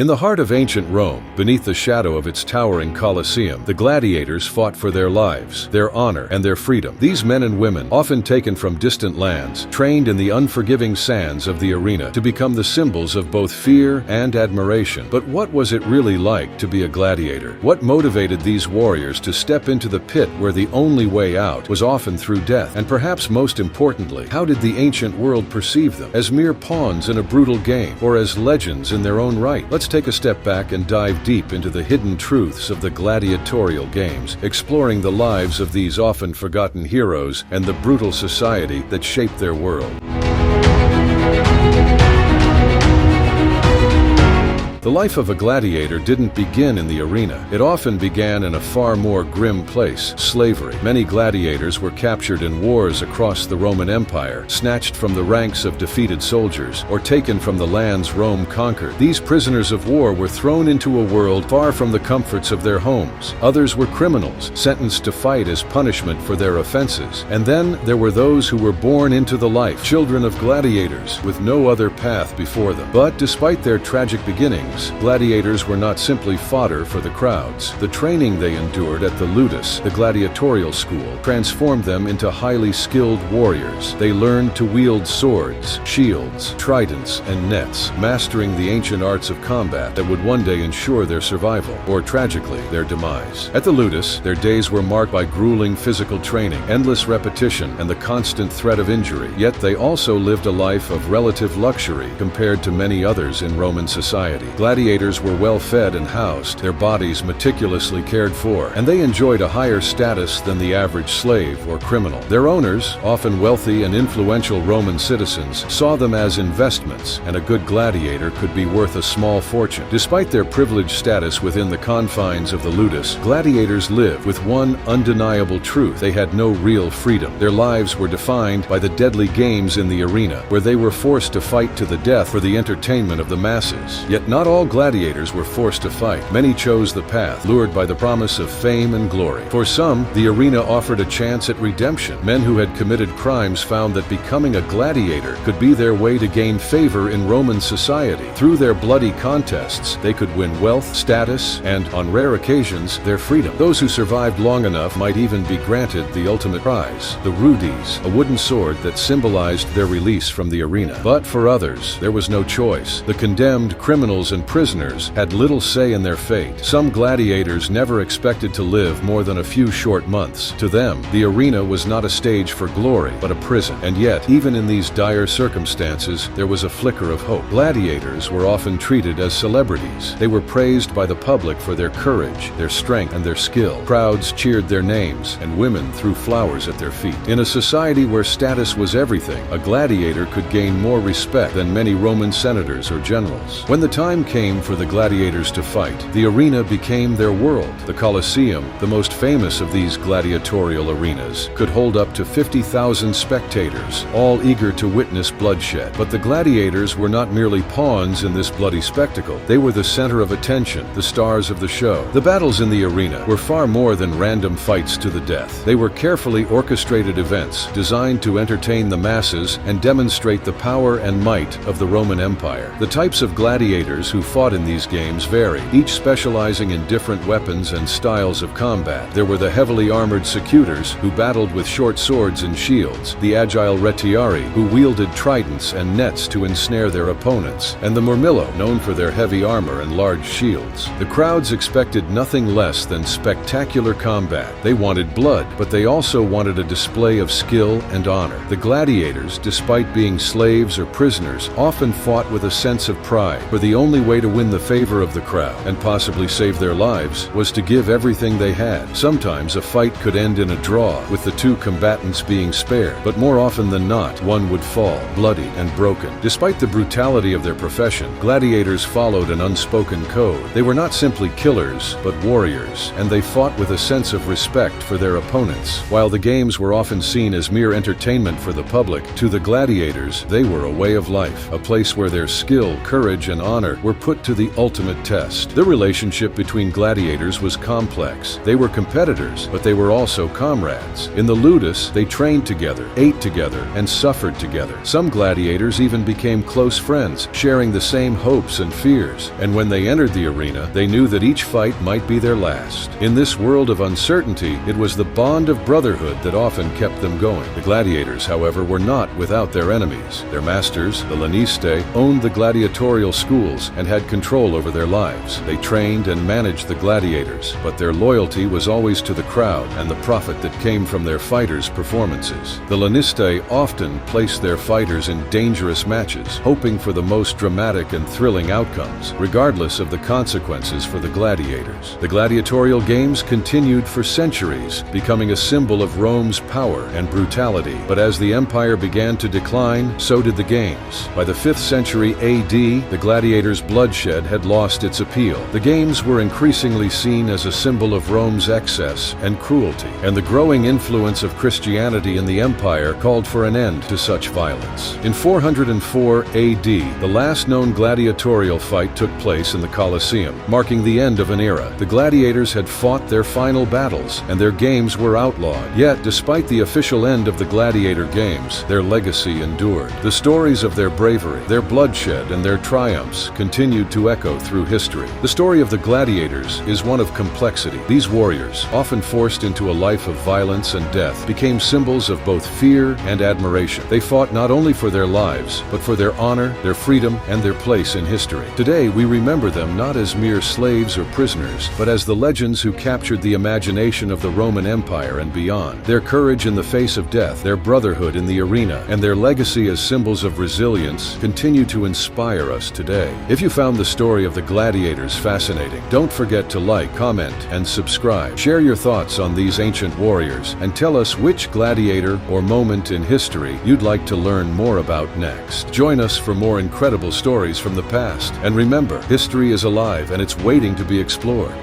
In the heart of ancient Rome, beneath the shadow of its towering Colosseum, the gladiators fought for their lives, their honor, and their freedom. These men and women, often taken from distant lands, trained in the unforgiving sands of the arena to become the symbols of both fear and admiration. But what was it really like to be a gladiator? What motivated these warriors to step into the pit where the only way out was often through death? And perhaps most importantly, how did the ancient world perceive them? As mere pawns in a brutal game, or as legends in their own right? Let's take a step back and dive deep into the hidden truths of the gladiatorial games, exploring the lives of these often forgotten heroes and the brutal society that shaped their world. The life of a gladiator didn't begin in the arena. It often began in a far more grim place, slavery. Many gladiators were captured in wars across the Roman Empire, snatched from the ranks of defeated soldiers, or taken from the lands Rome conquered. These prisoners of war were thrown into a world far from the comforts of their homes. Others were criminals, sentenced to fight as punishment for their offenses. And then there were those who were born into the life, children of gladiators, with no other path before them. But despite their tragic beginnings, gladiators were not simply fodder for the crowds. The training they endured at the ludus, the gladiatorial school, transformed them into highly skilled warriors. They learned to wield swords, shields, tridents, and nets, mastering the ancient arts of combat that would one day ensure their survival, or tragically, their demise. At the ludus, their days were marked by grueling physical training, endless repetition, and the constant threat of injury. Yet they also lived a life of relative luxury compared to many others in Roman society. Gladiators were well fed and housed, their bodies meticulously cared for, and they enjoyed a higher status than the average slave or criminal. Their owners, often wealthy and influential Roman citizens, saw them as investments, and a good gladiator could be worth a small fortune. Despite their privileged status within the confines of the ludus, gladiators lived with one undeniable truth: they had no real freedom. Their lives were defined by the deadly games in the arena, where they were forced to fight to the death for the entertainment of the masses. Yet not all gladiators were forced to fight. Many chose the path, lured by the promise of fame and glory. For some, the arena offered a chance at redemption. Men who had committed crimes found that becoming a gladiator could be their way to gain favor in Roman society. Through their bloody contests, they could win wealth, status, and, on rare occasions, their freedom. Those who survived long enough might even be granted the ultimate prize, the rudis, a wooden sword that symbolized their release from the arena. But for others, there was no choice. The condemned, criminals, and prisoners had little say in their fate. Some gladiators never expected to live more than a few short months. To them, the arena was not a stage for glory, but a prison. And yet, even in these dire circumstances, there was a flicker of hope. Gladiators were often treated as celebrities. They were praised by the public for their courage, their strength, and their skill. Crowds cheered their names, and women threw flowers at their feet. In a society where status was everything, a gladiator could gain more respect than many Roman senators or generals. When the time came for the gladiators to fight, the arena became their world. The Colosseum, the most famous of these gladiatorial arenas, could hold up to 50,000 spectators, all eager to witness bloodshed. But the gladiators were not merely pawns in this bloody spectacle. They were the center of attention, the stars of the show. The battles in the arena were far more than random fights to the death. They were carefully orchestrated events designed to entertain the masses and demonstrate the power and might of the Roman Empire. The types of gladiators who fought in these games varied, each specializing in different weapons and styles of combat. There were the heavily armored secutors, who battled with short swords and shields, the agile retiari, who wielded tridents and nets to ensnare their opponents, and the murmillo, known for their heavy armor and large shields. The crowds expected nothing less than spectacular combat. They wanted blood, but they also wanted a display of skill and honor. The gladiators, despite being slaves or prisoners, often fought with a sense of pride, for the only way to win the favor of the crowd, and possibly save their lives, was to give everything they had. Sometimes a fight could end in a draw, with the two combatants being spared, but more often than not, one would fall, bloody and broken. Despite the brutality of their profession, gladiators followed an unspoken code. They were not simply killers, but warriors, and they fought with a sense of respect for their opponents. While the games were often seen as mere entertainment for the public, to the gladiators, they were a way of life, a place where their skill, courage, and honor were put to the ultimate test. The relationship between gladiators was complex. They were competitors, but they were also comrades. In the ludus, they trained together, ate together, and suffered together. Some gladiators even became close friends, sharing the same hopes and fears. And when they entered the arena, they knew that each fight might be their last. In this world of uncertainty, it was the bond of brotherhood that often kept them going. The gladiators, however, were not without their enemies. Their masters, the Laniste, owned the gladiatorial schools and had control over their lives. They trained and managed the gladiators, but their loyalty was always to the crowd and the profit that came from their fighters' performances. The Laniste often placed their fighters in dangerous matches, hoping for the most dramatic and thrilling outcomes, regardless of the consequences for the gladiators. The gladiatorial games continued for centuries, becoming a symbol of Rome's power and brutality. But as the empire began to decline, so did the games. By the 5th century AD, the gladiators' bloodshed had lost its appeal. The games were increasingly seen as a symbol of Rome's excess and cruelty, and the growing influence of Christianity in the empire called for an end to such violence. In 404 AD, the last known gladiatorial fight took place in the Colosseum, marking the end of an era. The gladiators had fought their final battles, and their games were outlawed. Yet, despite the official end of the gladiator games, their legacy endured. The stories of their bravery, their bloodshed, and their triumphs continued to echo through history. The story of the gladiators is one of complexity. These warriors, often forced into a life of violence and death, became symbols of both fear and admiration. They fought not only for their lives, but for their honor, their freedom, and their place in history. Today, we remember them not as mere slaves or prisoners, but as the legends who captured the imagination of the Roman Empire and beyond. Their courage in the face of death, their brotherhood in the arena, and their legacy as symbols of resilience continue to inspire us today. If you found the story of the gladiators fascinating, don't forget to like, comment, and subscribe. Share your thoughts on these ancient warriors and tell us which gladiator or moment in history you'd like to learn more about next. Join us for more incredible stories from the past. And remember, history is alive and it's waiting to be explored.